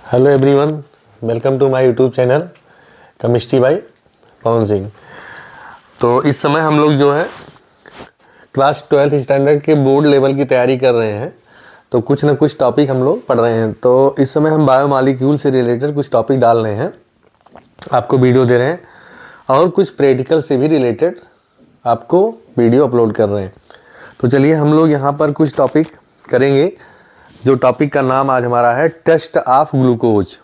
Hello everyone, welcome to my YouTube channel chemistry by Pawan Singh. तो इस समय हम लोग जो है क्लास 12th स्टैंडर्ड के बोर्ड लेवल की तैयारी कर रहे हैं। तो कुछ ना कुछ टॉपिक हम लोग पढ़ रहे हैं। तो इस समय हम बायोमॉलिक्यूल से रिलेटेड कुछ टॉपिक डाल रहे हैं, आपको वीडियो दे रहे हैं, और कुछ प्रैक्टिकल से भी रिलेटेड आपको वीडियो अपलोड कर रहे हैं। तो चलिए हम लोग यहाँ पर कुछ टॉपिक करेंगे। जो टॉपिक का नाम आज हमारा है टेस्ट ऑफ ग्लूकोज।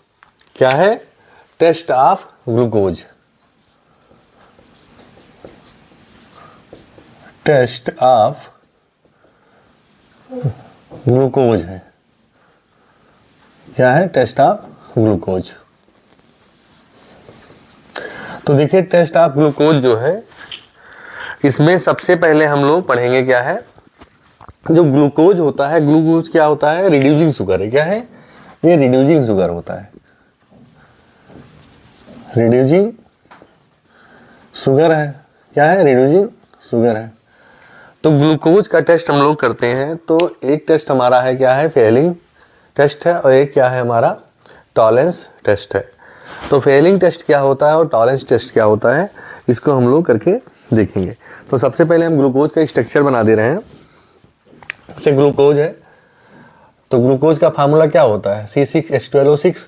क्या है? Test of glucose. Test of glucose है। क्या है? Test of glucose. तो देखिए, टेस्ट ऑफ ग्लूकोज जो है, इसमें सबसे पहले हम लोग पढ़ेंगे क्या है। जो ग्लूकोज होता है, ग्लूकोज क्या होता है? रिड्यूसिंग शुगर है। क्या है? ये रिड्यूसिंग शुगर होता है। रिड्यूसिंग शुगर है। क्या है? रिड्यूसिंग शुगर है। तो ग्लूकोज का टेस्ट हम लोग करते हैं। तो एक टेस्ट हमारा है, क्या है? फेलिंग टेस्ट है, और एक क्या है हमारा? टॉलरेंस टेस्ट है। तो फेलिंग टेस्ट क्या होता है और टॉलरेंस टेस्ट क्या होता है, इसको हम लोग करके देखेंगे। तो सबसे पहले हम ग्लूकोज का स्ट्रक्चर बना दे रहे हैं। से ग्लूकोज है, तो ग्लूकोज का फार्मूला क्या होता है? C6H12O6।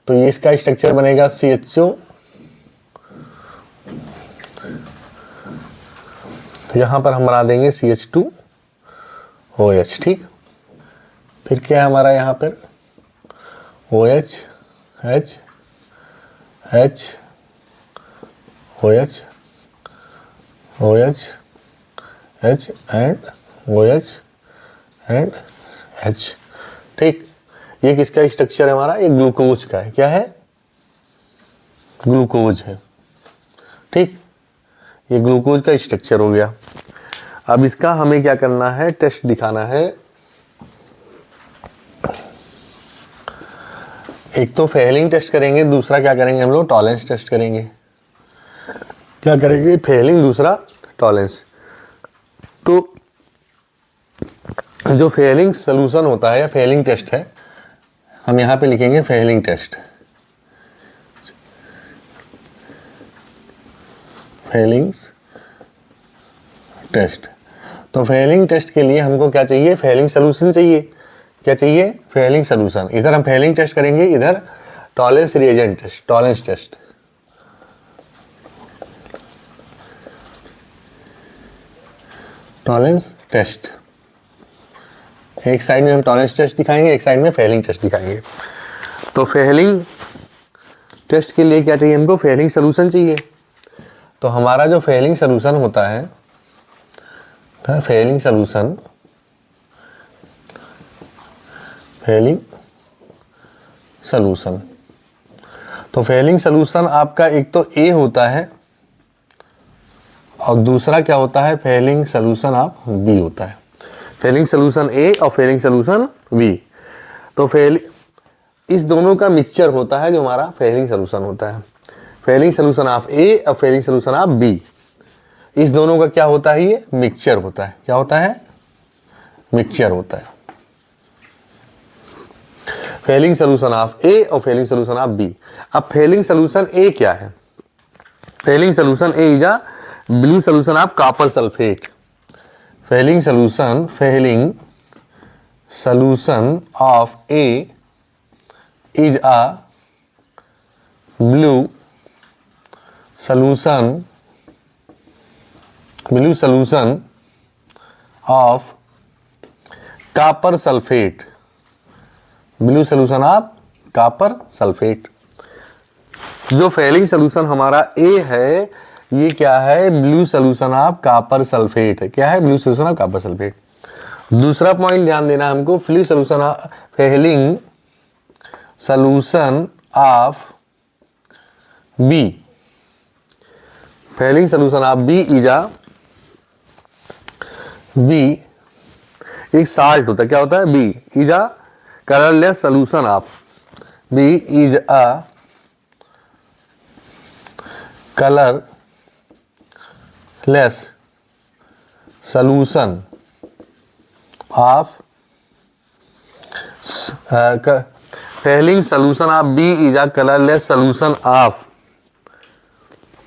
तो ये इसका स्ट्रक्चर बनेगा CHO, यहां पर हम बना देंगे CH2OH। ठीक, फिर क्या है हमारा यहाँ पर? OH, H, H, OH, OH, H and OH and H। ठीक, ये किसका स्ट्रक्चर है हमारा? ये ग्लूकोज का है। क्या है? ग्लूकोज है। ठीक, ये ग्लूकोज का स्ट्रक्चर हो गया। अब इसका हमें क्या करना है? टेस्ट दिखाना है। एक तो फेलिंग टेस्ट करेंगे, दूसरा क्या करेंगे हम लोग? टॉलरेंस टेस्ट करेंगे। क्या करेंगे? फेलिंग, दूसरा टॉलरेंस। तो जो फेलिंग सोल्यूशन होता है या फेलिंग टेस्ट है, हम यहाँ पे लिखेंगे फेलिंग टेस्ट। Fehling test. तो फेलिंग टेस्ट के लिए हमको क्या चाहिए? फेलिंग सोल्यूशन चाहिए। क्या चाहिए? Fehling solution. इधर हम फेलिंग टेस्ट करेंगे, इधर Tollens reagent test, Tollens test. Tollens test. एक साइड में हम टॉलरेंस टेस्ट दिखाएंगे, एक साइड में फेलिंग टेस्ट दिखाएंगे। तो फेलिंग टेस्ट के लिए क्या चाहिए हमको? फेलिंग सोल्यूशन चाहिए। तो हमारा जो फेलिंग सोल्यूशन होता है, फेलिंग सोल्यूशन, फेलिंग सोल्यूशन। तो फेलिंग सोल्यूशन आपका एक तो A होता है, और दूसरा क्या होता है? फेलिंग सोल्यूशन ऑफ B होता है। फेलिंग सोल्यूशन A और फेलिंग सोल्यूशन B। तो इस दोनों का मिक्सचर होता है जो हमारा फेलिंग सोल्यूशन होता है। फेलिंग सोल्यूशन ऑफ A और फेलिंग सोल्यूशन ऑफ B, इस दोनों का क्या होता है? ये मिक्सचर होता है। क्या होता है? मिक्सचर होता है। फेलिंग सोल्यूशन ऑफ A और फेलिंग सोल्यूशन ऑफ B। अब फेलिंग सोल्यूशन A क्या है? Fehling solution A is a blue solution of copper sulphate. Fehling solution of A is a blue solution of copper sulfate। Blue solution of copper sulphate. जो Fehling solution हमारा A है, ये क्या है? Blue solution of copper sulphate है। क्या है? Blue solution of copper sulphate. दूसरा पॉइंट ध्यान देना हमको, Fehling solution of B। Fehling solution of B is a B एक साल्ट होता है। क्या होता है? B is a colourless solution of B is a colourless solution of Fehling solution of B is a colourless solution of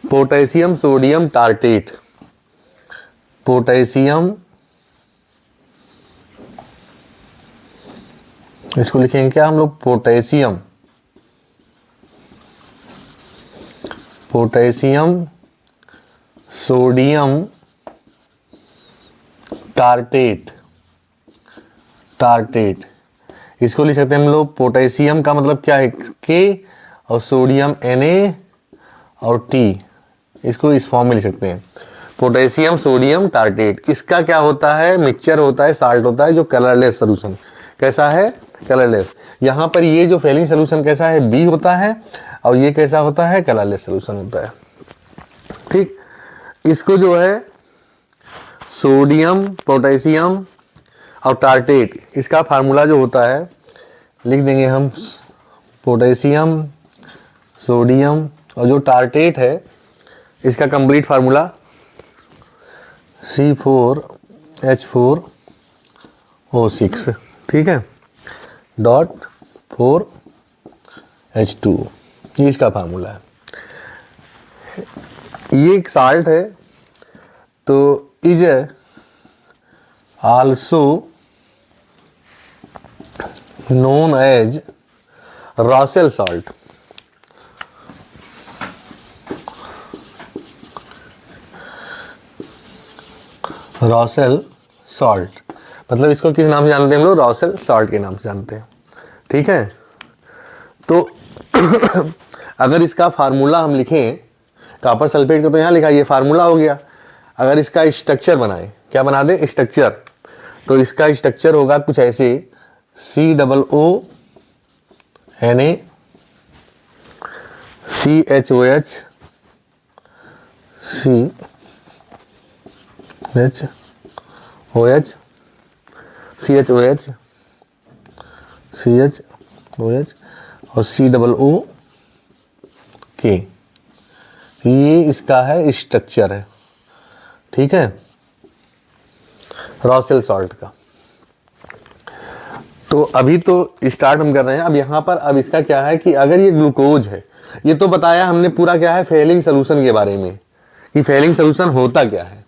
potassium sodium tartrate. Potassium, इसको लिखेंगे क्या हम लोग, potassium, potassium sodium tartrate. Tartrate इसको लिख सकते हैं हम लोग, पोटेशियम का मतलब क्या है के, और सोडियम Na और T, इसको इस फॉर्म में लिख सकते हैं, पोटेशियम सोडियम टार्टेट। इसका क्या होता है, मिक्सचर होता है, साल्ट होता है, जो कलरलेस सोल्यूशन। कैसा है, कलरलेस। यहाँ पर ये जो फेलिंग सोल्यूशन कैसा है, बी होता है, और ये कैसा होता है, कलरलेस सोल्यूशन होता है। ठीक, इसको जो है सोडियम, पोटेशियम और टार्टेट, इसका फार्मूला जो होता है लिख देंगे हम, पोटेशियम सोडियम और जो टार्टेट है इसका कंप्लीट फार्मूला C4H4O6, ठीक है, .4H2, ये इसका फार्मूला है। ये एक साल्ट है, तो is also known as Rochelle salt. Rochelle salt मतलब इसको किस नाम से जानते हैं हम लोग, रॉसेल सॉल्ट के नाम से जानते हैं। ठीक है, तो अगर इसका फार्मूला हम लिखें, कॉपर सल्फेट का तो यहाँ लिखा, ये फार्मूला हो गया। अगर इसका स्ट्रक्चर बनाए, क्या बना दे, स्ट्रक्चर, तो इसका स्ट्रक्चर होगा कुछ ऐसे, COO Na CHOH CHOH और COOK, ये इसका है स्ट्रक्चर है। ठीक है, रॉसेल सॉल्ट का। तो अभी तो स्टार्ट हम कर रहे हैं। अब यहाँ पर अब इसका क्या है कि अगर ये ग्लूकोज है, ये तो बताया हमने पूरा क्या है फेलिंग सोल्यूशन के बारे में, कि फेलिंग सोल्यूशन होता क्या है।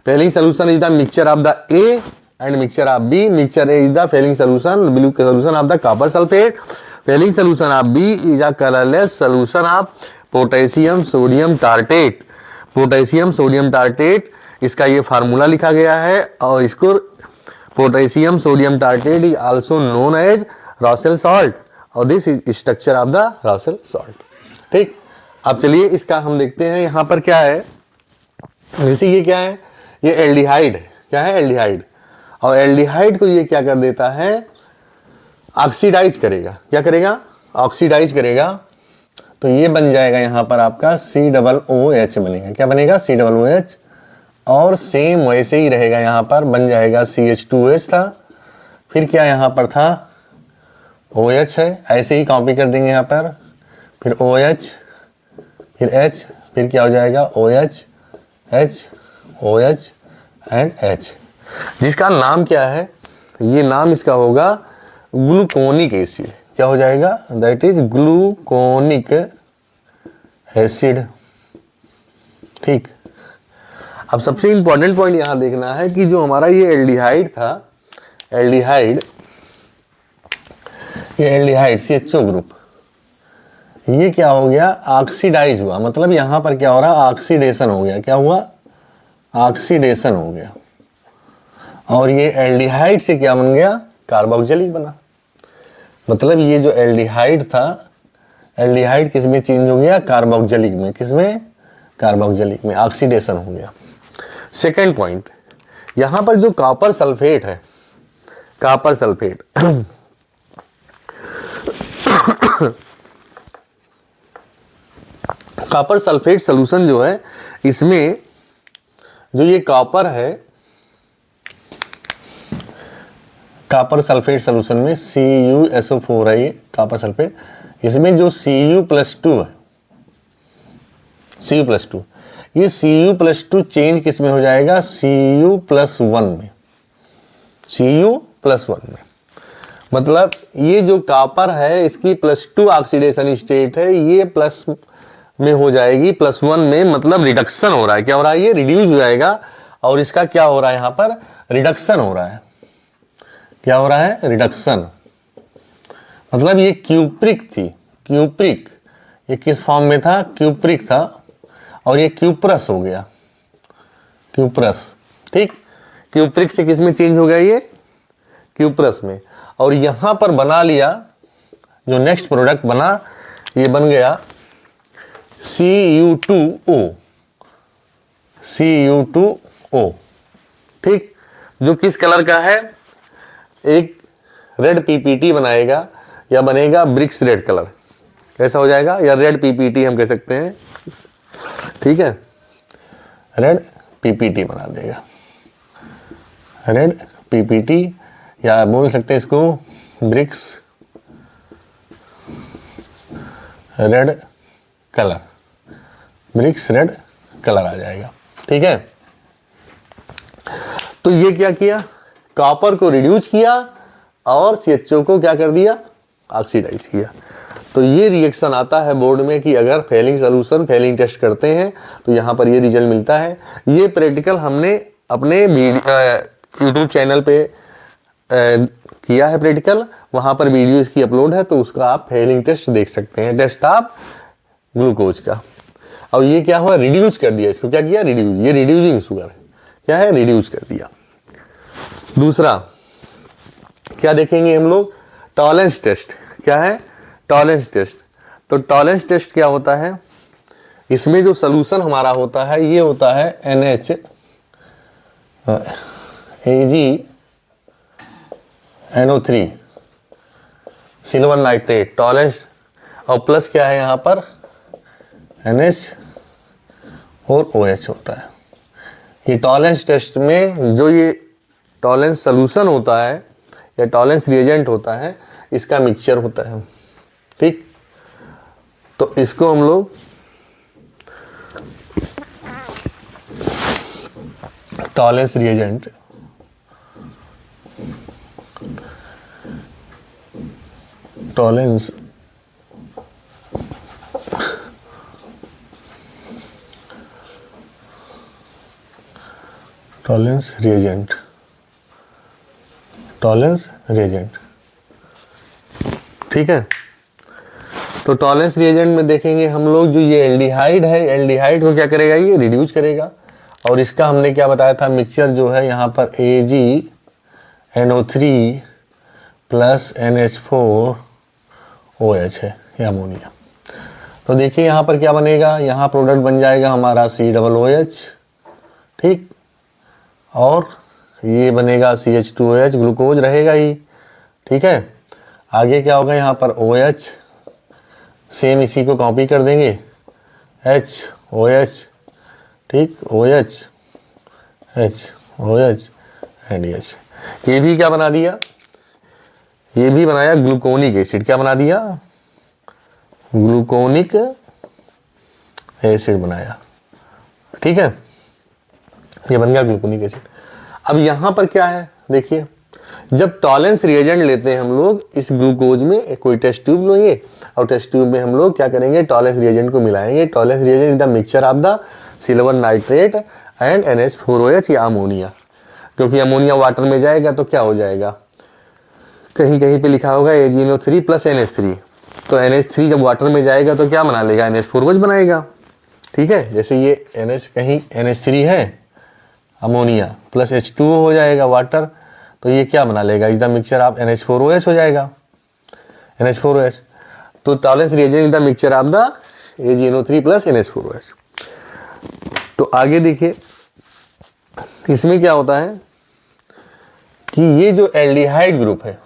Fehling solution is the mixture of the A and mixture of B। Mixture A is the Fehling solution, blue solution of the copper sulphate. Fehling solution of B is a colourless solution of potassium sodium tartrate. Potassium sodium tartrate, इसका ये formula लिखा गया है, और इसको potassium sodium tartrate is also known as Rochelle salt, और this is structure of the Rochelle salt. ठीक, अब चलिए इसका हम देखते हैं यहाँ पर क्या है। जैसे ये क्या है, ये एल्डिहाइड है, क्या है, एल्डिहाइड। और एल्डिहाइड को ये क्या कर देता है, ऑक्सीडाइज करेगा। क्या करेगा, ऑक्सीडाइज करेगा, तो ये बन जाएगा यहाँ पर आपका COOH बनेगा। क्या बनेगा, COOH। और सेम वैसे ही रहेगा, यहाँ पर बन जाएगा CH2OH था, फिर क्या यहाँ पर था OH है, ऐसे ही कॉपी कर देंगे यहाँ पर, फिर OH, फिर H, फिर क्या हो जाएगा OH, H, OH and H, जिसका नाम क्या है, ये नाम इसका होगा ग्लूकोनिक एसिड। क्या हो जाएगा, दैट इज ग्लूकोनिक एसिड। ठीक, अब सबसे इंपॉर्टेंट पॉइंट यहां देखना है कि जो हमारा ये एल्डिहाइड था, एल्डिहाइड, ये एल्डिहाइड CHO ग्रुप, ये क्या हो गया, ऑक्सीडाइज हुआ। मतलब यहां पर क्या हो रहा, ऑक्सीडेशन हो गया। क्या हुआ, ऑक्सीडेशन हो गया। और ये एल्डिहाइड से क्या बन गया, कार्बोक्सिलिक बना। मतलब ये जो एल्डिहाइड था, एल्डिहाइड किस में चेंज हो गया, कार्बोक्सिलिक में। किसमें, कार्बोक्सिलिक में, ऑक्सीडेशन हो गया। सेकेंड पॉइंट, यहां पर जो कॉपर सल्फेट है, copper sulphate copper sulphate solution जो है, इसमें जो ये कॉपर है, कॉपर सल्फेट सोल्यूशन में CuSO4 है, ये कॉपर सल्फेट, इसमें जो Cu+2 है, Cu+2, ये Cu+2 चेंज किस में हो जाएगा, Cu+1 में, Cu+1 में। मतलब ये जो कॉपर है इसकी +2 ऑक्सीडेशन स्टेट है, ये प्लस में हो जाएगी +1 में, मतलब रिडक्शन हो रहा है। क्या हो रहा है? ये रिड्यूस हो जाएगा और इसका क्या हो रहा है? यहाँ पर रिडक्शन हो रहा है। क्या हो रहा है? रिडक्शन। मतलब ये क्यूप्रिक थी, क्यूप्रिक, ये किस फॉर्म में था? क्यूप्रिक था, और ये क्यूप्रस हो गया, क्यूप्रस। ठीक, क्यूप्रिक से किस में चेंज हो गया? ये क्यूप्रस में। और यहां पर बना लिया, जो नेक्स्ट प्रोडक्ट बना, ये बन गया Cu2O, Cu2O। ठीक, जो किस कलर का है? एक रेड पीपीटी बनाएगा, या बनेगा ब्रिक्स रेड कलर। कैसा हो जाएगा? या रेड पीपीटी हम कह सकते हैं। ठीक है, रेड पीपीटी बना देगा, रेड पीपीटी, या बोल सकते हैं इसको bricks red colour, bricks red colour आ जाएगा। ठीक है, तो ये क्या किया? कॉपर को रिड्यूस किया और CHO को क्या कर दिया? ऑक्सीडाइज किया। तो ये रिएक्शन आता है बोर्ड में कि अगर फेलिंग सोल्यूशन, फेलिंग टेस्ट करते हैं तो यहाँ पर ये रिजल्ट मिलता है। ये प्रैक्टिकल हमने अपने यूट्यूब चैनल पे किया है प्रैक्टिकल, वहाँ पर वीडियो इसकी अपलोड है, तो उसका आप फेलिंग टेस्ट देख सकते हैं, टेस्ट ऑफ ग्लूकोज का। और ये क्या हुआ? रिड्यूस कर दिया इसको। क्या किया? रिड्यूस। ये रिड्यूसिंग शुगर क्या है? रिड्यूस कर दिया। दूसरा क्या देखेंगे हम लोग? Tollens test. क्या है? Tollens test. तो टॉलरेंस टेस्ट क्या होता है? इसमें जो सोल्यूशन हमारा होता है ये होता है AgNO3 सिल्वर नाइट्रेट, टॉलरेंस, और प्लस क्या है यहाँ पर? NH4OH होता है। ये टॉलरेंस टेस्ट में जो ये टॉलरेंस सोल्यूशन होता है या टॉलरेंस रिएजेंट होता है, इसका मिक्सचर होता है। ठीक, तो इसको हम लोग tolerance reagent, tolerance tolerance reagent, tolerance reagent. ठीक है, तो टॉलरेंस रिएजेंट में देखेंगे हम लोग, जो ये एल्डिहाइड है, एल्डिहाइड को क्या करेगा? ये रिड्यूस करेगा। और इसका हमने क्या बताया था? मिक्सचर जो है यहाँ पर AgNO3 प्लस NH4OH है, ये अमोनिया। तो देखिए यहाँ पर क्या बनेगा? यहाँ प्रोडक्ट बन जाएगा हमारा COOH। ठीक, और ये बनेगा CH2OH, ग्लूकोज रहेगा ही। ठीक है, आगे क्या होगा? यहाँ पर OH, सेम इसी को कॉपी कर देंगे, HOH। ठीक, OH, HOH एंड H। ये भी क्या बना दिया? ये भी बनाया ग्लूकोनिक एसिड। क्या बना दिया? ग्लूकोनिक एसिड बनाया। ठीक है, ये बन गया ग्लूकोनिक एसिड। अब यहाँ पर क्या है? देखिए, जब टॉलरेंस रिएजेंट लेते हैं हम लोग, इस ग्लूकोज में कोई टेस्ट ट्यूब लेंगे और टेस्ट ट्यूब में हम लोग क्या करेंगे? टॉलरेंस रिएजेंट को मिलाएंगे। Tolerance reagent is the mixture of the silver nitrate and NH4OH या अमोनिया। क्योंकि अमोनिया वाटर में जाएगा तो क्या हो जाएगा? कहीं कहीं पे लिखा होगा AgNO3 प्लस NH3। तो NH3 जब वाटर में जाएगा तो क्या बना लेगा? NH4OH बनाएगा। ठीक है, जैसे ये NH, कहीं NH3 है, अमोनिया प्लस H2O हो जाएगा वाटर, तो ये क्या बना लेगा? Is the mixture of NH4OH हो जाएगा, NH4OH। तो tolerance reagent is the mixture of the AgNO3 plus NH4OH। तो आगे देखिए, इसमें क्या होता है कि ये जो एल्डिहाइड ग्रुप है,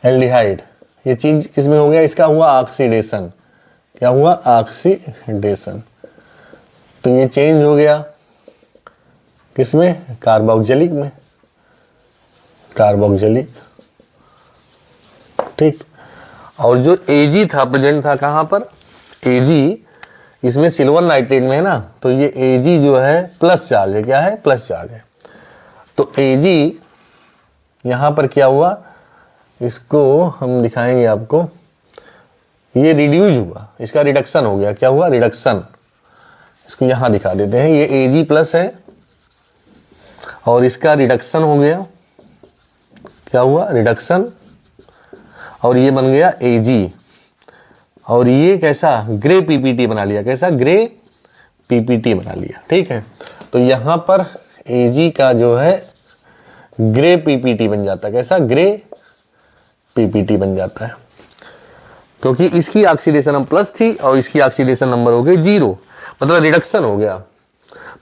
एल्डिहाइड, ये चीज किसमें हो गया? इसका हुआ ऑक्सीडेशन। क्या हुआ? ऑक्सीडेशन। तो ये चेंज हो गया किसमें? कार्बोक्सिलिक में, कार्बोक्सिलिक। ठीक, और जो Ag था प्रेजेंट था कहाँ पर? Ag इसमें सिल्वर नाइट्रेट में है ना, तो ये Ag जो है प्लस चार्ज है। क्या है? प्लस चार्ज है। तो Ag यहाँ पर क्या हुआ? इसको हम दिखाएंगे आपको, ये रिड्यूज हुआ, इसका रिडक्शन हो गया। क्या हुआ? रिडक्शन। इसको यहां दिखा देते हैं, ये Ag प्लस है और इसका रिडक्शन हो गया। क्या हुआ? रिडक्शन। और ये बन गया Ag और ये कैसा? ग्रे पीपीटी बना लिया। कैसा? ग्रे पीपीटी बना लिया। ठीक है, तो यहां पर Ag का जो है ग्रे पीपीटी बन जाता है। कैसा? ग्रे पीपीटी बन जाता है, क्योंकि इसकी ऑक्सीडेशन नंबर प्लस थी और इसकी ऑक्सीडेशन नंबर हो गई 0, मतलब रिडक्शन हो गया।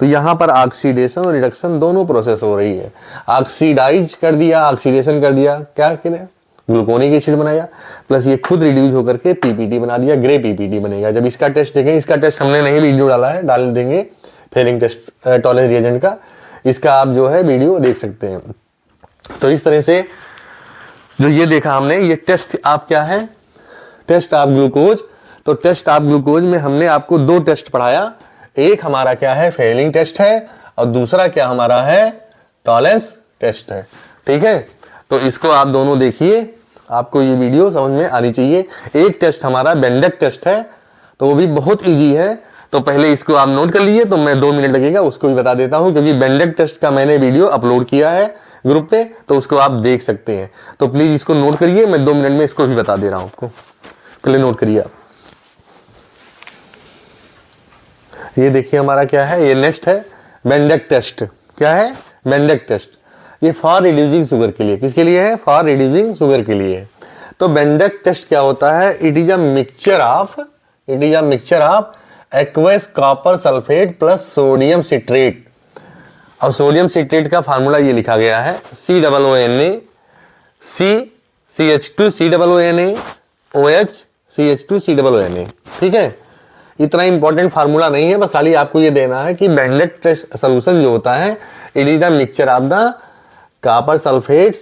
तो यहां पर ऑक्सीडेशन और रिडक्शन दोनों प्रोसेस हो रही है। ऑक्सीडाइज कर दिया, ऑक्सीडेशन कर दिया, क्या करें? ग्लूकोनिक एसिड बनाया, प्लस ये खुद रिड्यूस होकर के पीपीटी बना दिया, ग्रे पीपीटी बनेगा। जब इसका टेस्ट देखें, इसका टेस्ट हमने नहीं वीडियो डाला है, डाल देंगे फेलिंग टेस्ट टॉलरेंस रिएजेंट का, इसका आप जो है वीडियो देख सकते हैं। तो इस तरह से जो ये देखा हमने, ये टेस्ट आप क्या है? Test of glucose. तो टेस्ट ऑफ ग्लूकोज में हमने आपको 2 टेस्ट पढ़ाया। एक हमारा क्या है? फेलिंग टेस्ट है और दूसरा क्या हमारा है? टॉलरेंस टेस्ट है। ठीक है, तो इसको आप दोनों देखिए, आपको ये वीडियो समझ में आनी चाहिए। एक टेस्ट हमारा बेंडेक टेस्ट है, तो वो भी बहुत इजी है। तो पहले इसको आप नोट कर लीजिए, तो मैं 2 मिनट लगेगा उसको भी बता देता हूं, क्योंकि बेंडेक टेस्ट का मैंने वीडियो अपलोड किया है ग्रुप पे, तो उसको आप देख सकते हैं। तो प्लीज इसको नोट करिए, मैं 2 मिनट में इसको भी बता दे रहा हूं आपको। पहले नोट करिए आप। ये देखिए हमारा क्या है? ये नेक्स्ट है बेंडेक टेस्ट। क्या है? बेंडेक टेस्ट। ये फॉर रिड्यूसिंग शुगर के लिए। किसके लिए है? फॉर रिड्यूसिंग शुगर के लिए। तो बेंडेक टेस्ट क्या होता है? It is a mixture of aqueous copper sulphate plus sodium citrate. और सोडियम सिट्रेट का फार्मूला ये लिखा गया है COONA CH2COONA OH CH2COONA। ठीक है, इतना इंपॉर्टेंट फार्मूला नहीं है, बस खाली आपको ये देना है कि बेंडेक टेस्ट सोल्यूशन जो होता है, it is the mixture of the copper sulphates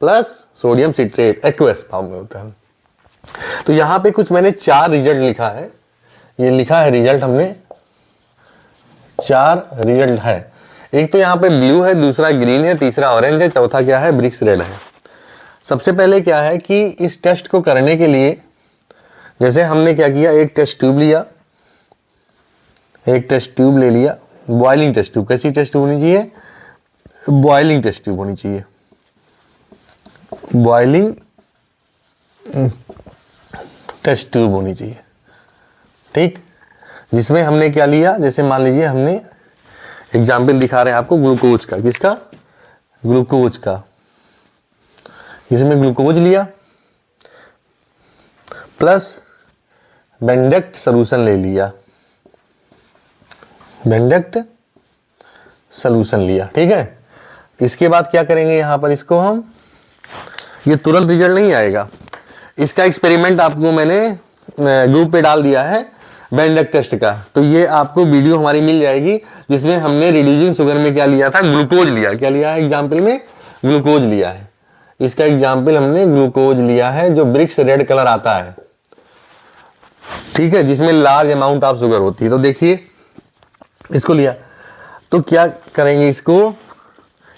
plus sodium citrate, aqueous form में होता है। तो यहां पे कुछ मैंने 4 रिजल्ट लिखा है। ये लिखा है रिजल्ट हमने, 4 रिजल्ट है। एक तो यहाँ पे ब्लू है, दूसरा ग्रीन है, तीसरा ऑरेंज है, चौथा क्या है? ब्रिक्स रेड है। सबसे पहले क्या है कि इस टेस्ट को करने के लिए जैसे हमने क्या किया, एक टेस्ट ट्यूब लिया, एक टेस्ट ट्यूब ले लिया, बॉइलिंग टेस्ट ट्यूब। कैसी टेस्ट ट्यूब होनी चाहिए? बॉइलिंग टेस्ट ट्यूब होनी चाहिए, बॉइलिंग टेस्ट ट्यूब होनी चाहिए। ठीक, जिसमें हमने क्या लिया, जैसे मान लीजिए हमने एग्जाम्पल दिखा रहे हैं आपको ग्लूकोज का। किसका? ग्लूकोज का। इसमें ग्लूकोज लिया प्लस बेंडेक्ट सॉल्यूशन ले लिया, बेंडेक्ट सॉल्यूशन लिया। ठीक है, इसके बाद क्या करेंगे यहां पर? इसको हम, ये तुरंत रिजल्ट नहीं आएगा, इसका एक्सपेरिमेंट आपको मैंने ग्रुप पे डाल दिया है बेंडेक्ट टेस्ट का। तो ये आपको वीडियो हमारी मिल जाएगी, जिसमें हमने रिड्यूसिंग शुगर में क्या लिया था? ग्लूकोज लिया। क्या लिया है? एग्जाम्पल में ग्लूकोज लिया है। इसका एग्जाम्पल हमने ग्लूकोज लिया है, जो ब्रिक्स रेड कलर आता है। ठीक है, जिसमें लार्ज अमाउंट ऑफ शुगर होती है। तो देखिए इसको लिया, तो क्या करेंगे?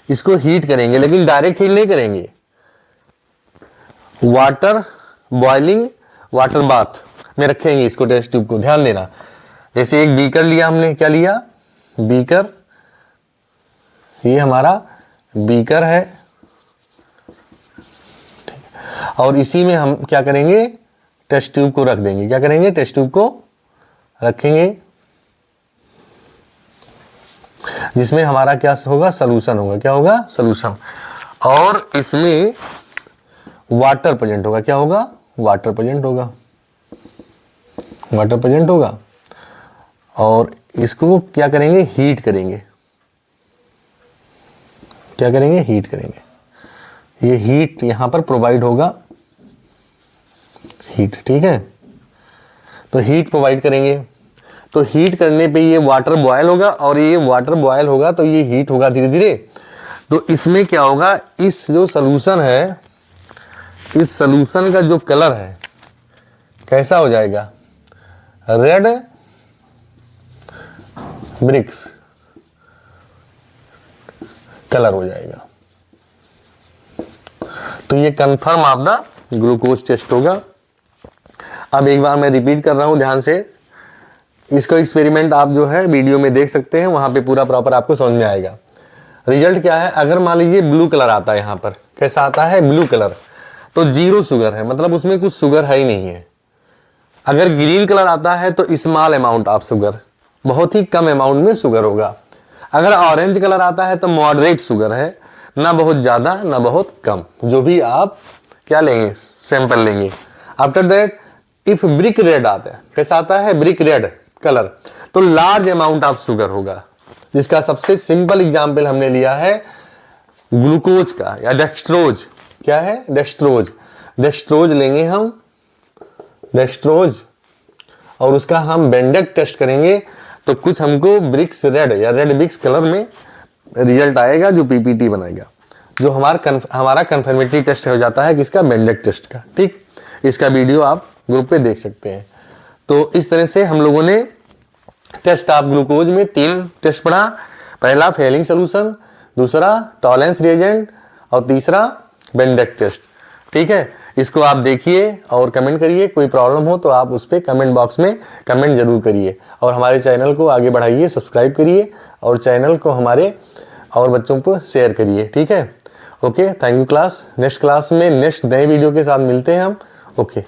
इसको हीट करेंगे, लेकिन डायरेक्ट हीट नहीं करेंगे, वाटर बॉइलिंग वाटर बाथ में रखेंगे इसको, टेस्ट ट्यूब को। ध्यान देना, जैसे एक बीकर लिया हमने, क्या लिया? बीकर। ये हमारा बीकर है, और इसी में हम क्या करेंगे? टेस्ट ट्यूब को रख देंगे। क्या करेंगे? टेस्ट ट्यूब को रखेंगे, जिसमें हमारा क्या होगा? सॉल्यूशन होगा। क्या होगा? सॉल्यूशन। और इसमें वाटर प्रेजेंट होगा। क्या होगा? वाटर प्रेजेंट होगा, वाटर प्रेजेंट होगा। और इसको क्या करेंगे? हीट करेंगे। क्या करेंगे? हीट करेंगे। ये हीट यहां पर प्रोवाइड होगा, हीट। ठीक है, तो हीट प्रोवाइड करेंगे। तो हीट करने पे ये वाटर बॉयल होगा, और ये वाटर बॉयल होगा तो ये हीट होगा धीरे धीरे। तो इसमें क्या होगा? इस जो सॉल्यूशन है, इस सॉल्यूशन का जो कलर है कैसा हो जाएगा? रेड ब्रिक्स कलर हो जाएगा। तो तो ये कंफर्म आपका ग्लूकोज टेस्ट होगा। अब एक बार मैं रिपीट कर रहा हूँ ध्यान से, इसका एक्सपेरिमेंट आप जो है वीडियो में देख सकते हैं, वहां पे पूरा प्रॉपर आपको समझ में आएगा। रिजल्ट क्या है, अगर मान लीजिए ब्लू कलर आता है, यहाँ पर कैसा आता है ब्लू कलर, तो 0 शुगर है, मतलब उसमें कुछ शुगर है ही नहीं है। अगर ग्रीन कलर आता है तो स्मॉल अमाउंट ऑफ शुगर, बहुत ही कम अमाउंट में शुगर होगा। अगर ऑरेंज कलर आता है तो मॉडरेट शुगर है, ना बहुत ज्यादा ना बहुत कम, जो भी आप क्या लेंगे सैंपल लेंगे। After that if brick red आता है, कैसा आता है ब्रिक रेड कलर, तो लार्ज अमाउंट ऑफ शुगर होगा। जिसका सबसे सिंपल एग्जांपल हमने लिया है ग्लूकोज का या डेक्सट्रोज। क्या है डेक्सट्रोज, डेक्सट्रोज लेंगे हम, डेक्सट्रोज, और उसका हम बेंडेक टेस्ट करेंगे तो कुछ हमको ब्रिक्स रेड या रेड ब्रिक्स कलर में रिजल्ट आएगा, जो पीपीटी बनाएगा, जो हमारा कंफर्मेटरी टेस्ट हो जाता है किसका, बेंडेक टेस्ट का। ठीक, इसका वीडियो आप ग्रुप पे देख सकते हैं। तो इस तरह से हम लोगों ने टेस्ट ऑफ ग्लूकोज में 3 टेस्ट पढ़ा। पहला फेलिंग सोल्यूशन, दूसरा टॉलरेंस रिएजेंट, और तीसरा बेंडेक टेस्ट। ठीक है, इसको आप देखिए और कमेंट करिए। कोई प्रॉब्लम हो तो आप उस पर कमेंट बॉक्स में कमेंट जरूर करिए, और हमारे चैनल को आगे बढ़ाइए, सब्सक्राइब करिए, और चैनल को हमारे और बच्चों को शेयर करिए। ठीक है, okay, thank you class. Next class में नेक्स्ट नए वीडियो के साथ मिलते हैं हम। ओके।